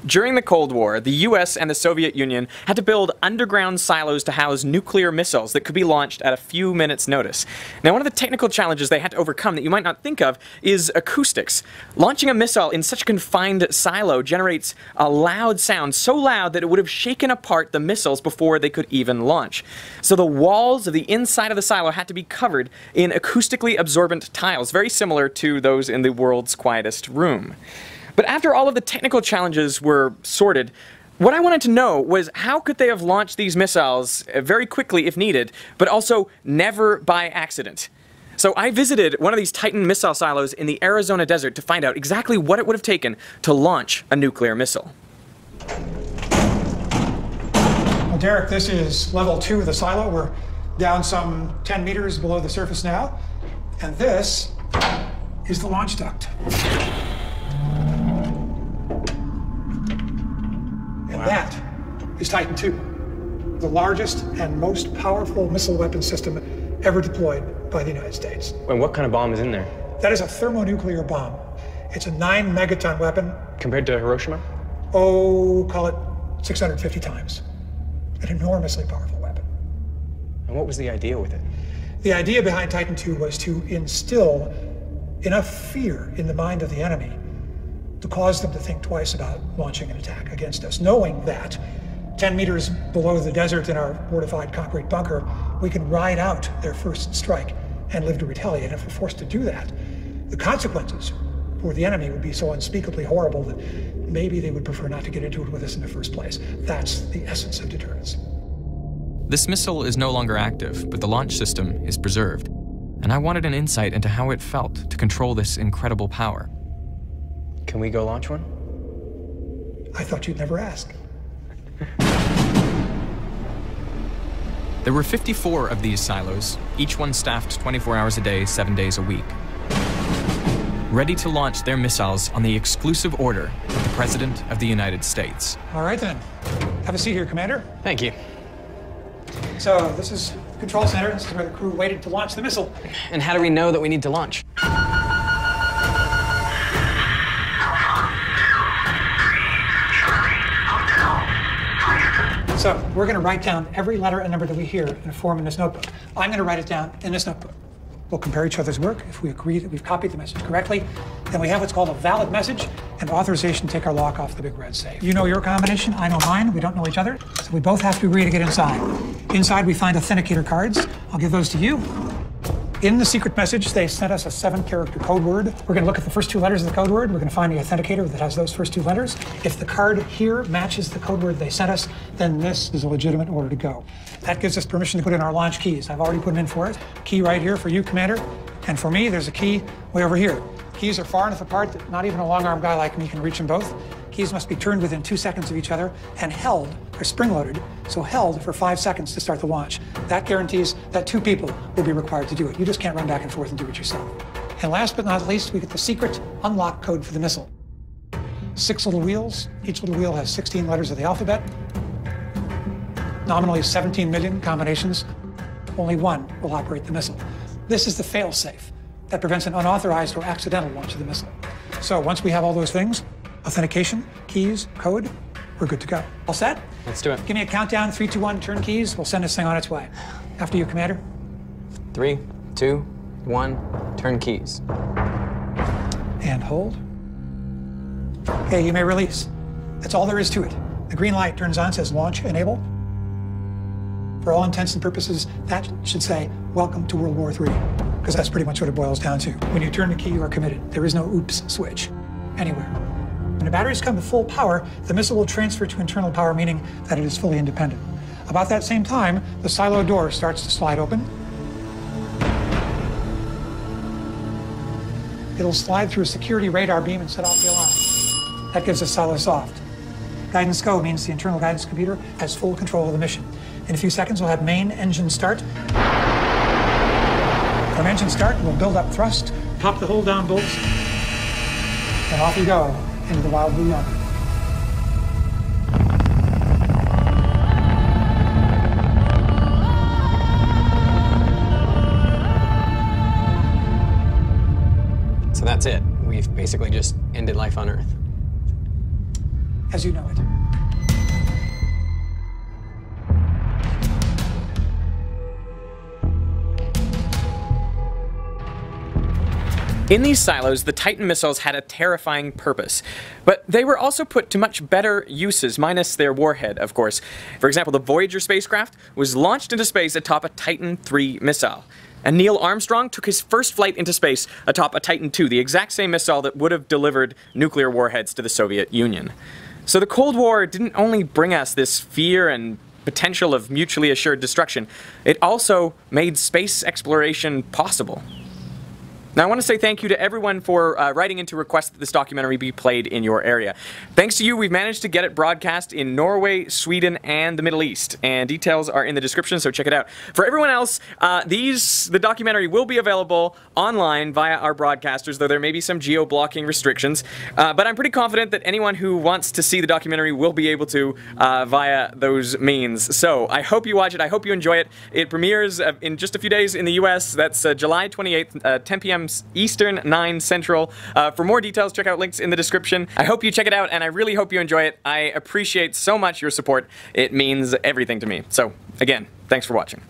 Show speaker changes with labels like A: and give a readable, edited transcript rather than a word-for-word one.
A: During the Cold War, the US and the Soviet Union had to build underground silos to house nuclear missiles that could be launched at a few minutes' notice. Now, one of the technical challenges they had to overcome that you might not think of is acoustics. Launching a missile in such a confined silo generates a loud sound, so loud that it would have shaken apart the missiles before they could even launch. So the walls of the inside of the silo had to be covered in acoustically absorbent tiles, very similar to those in the world's quietest room. But after all of the technical challenges were sorted, what I wanted to know was how could they have launched these missiles very quickly if needed, but also never by accident? So I visited one of these Titan missile silos in the Arizona desert to find out exactly what it would have taken to launch a nuclear missile.
B: Well, Derek, this is level 2 of the silo. We're down some 10 meters below the surface now. And this is the launch duct. And that is Titan II, the largest and most powerful missile weapon system ever deployed by the United States.
C: And what kind of bomb is in there?
B: That is a thermonuclear bomb. It's a 9 megaton weapon.
C: Compared to Hiroshima?
B: Oh, call it 650 times. An enormously powerful weapon.
C: And what was the idea with it?
B: The idea behind Titan II was to instill enough fear in the mind of the enemy to cause them to think twice about launching an attack against us, knowing that 10 meters below the desert in our fortified concrete bunker, we can ride out their first strike and live to retaliate. And if we're forced to do that, the consequences for the enemy would be so unspeakably horrible that maybe they would prefer not to get into it with us in the first place. That's the essence of deterrence.
D: This missile is no longer active, but the launch system is preserved. And I wanted an insight into how it felt to control this incredible power.
C: Can we go launch one?
B: I thought you'd never ask.
D: There were 54 of these silos, each one staffed 24 hours a day, 7 days a week, ready to launch their missiles on the exclusive order of the President of the United States.
B: All right then. Have a seat here, Commander.
C: Thank you.
B: So this is the control center. This is where the crew waited to launch the missile.
C: And how do we know that we need to launch?
B: So we're going to write down every letter and number that we hear in a form in this notebook. I'm going to write it down in this notebook. We'll compare each other's work. If we agree that we've copied the message correctly, then we have what's called a valid message and authorization to take our lock off the big red safe. You know your combination, I know mine. We don't know each other, so we both have to agree to get inside. Inside, we find authenticator cards. I'll give those to you. In the secret message, they sent us a 7-character code word. We're going to look at the first 2 letters of the code word. We're going to find the authenticator that has those first 2 letters. If the card here matches the code word they sent us, then this is a legitimate order to go. That gives us permission to put in our launch keys. I've already put them in for it. Key right here for you, Commander. And for me, there's a key way over here. Keys are far enough apart that not even a long-arm guy like me can reach them both. Keys must be turned within 2 seconds of each other and held, or spring-loaded, so held for 5 seconds to start the launch. That guarantees that 2 people will be required to do it. You just can't run back and forth and do it yourself. And last but not least, we get the secret unlock code for the missile. 6 little wheels. Each little wheel has 16 letters of the alphabet. Nominally 17 million combinations. Only one will operate the missile. This is the fail-safe that prevents an unauthorized or accidental launch of the missile. So once we have all those things, authentication, keys, code, we're good to go. All set?
C: Let's do it.
B: Give me a countdown, 3, 2, 1, turn keys. We'll send this thing on its way. After you, Commander.
C: 3, 2, 1, turn keys.
B: And hold. Okay, you may release. That's all there is to it. The green light turns on, says launch enable. For all intents and purposes, that should say, welcome to World War III, because that's pretty much what it boils down to. When you turn the key, you are committed. There is no oops switch anywhere. When the batteries come to full power, the missile will transfer to internal power, meaning that it is fully independent. About that same time, the silo door starts to slide open. It'll slide through a security radar beam and set off the alarm. That gives us silo soft. Guidance go means the internal guidance computer has full control of the mission. In a few seconds, we'll have main engine start. From engine start, we'll build up thrust, pop the hold-down bolts, and off you go into the wild blue yonder.
C: So that's it. We've basically just ended life on Earth.
B: as you know it.
A: In these silos, the Titan missiles had a terrifying purpose, but they were also put to much better uses, minus their warhead, of course. For example, the Voyager spacecraft was launched into space atop a Titan III missile. And Neil Armstrong took his first flight into space atop a Titan II, the exact same missile that would have delivered nuclear warheads to the Soviet Union. So the Cold War didn't only bring us this fear and potential of mutually assured destruction, it also made space exploration possible. Now, I want to say thank you to everyone for writing in to request that this documentary be played in your area. Thanks to you, we've managed to get it broadcast in Norway, Sweden, and the Middle East. And details are in the description, so check it out. For everyone else, the documentary will be available online via our broadcasters, though there may be some geo-blocking restrictions. But I'm pretty confident that anyone who wants to see the documentary will be able to via those means. So I hope you watch it. I hope you enjoy it. It premieres in just a few days in the US. That's July 28th, 10 p.m. Eastern, 9 Central. For more details, check out links in the description. I hope you check it out, and I really hope you enjoy it. I appreciate so much your support. It means everything to me. So, again, thanks for watching.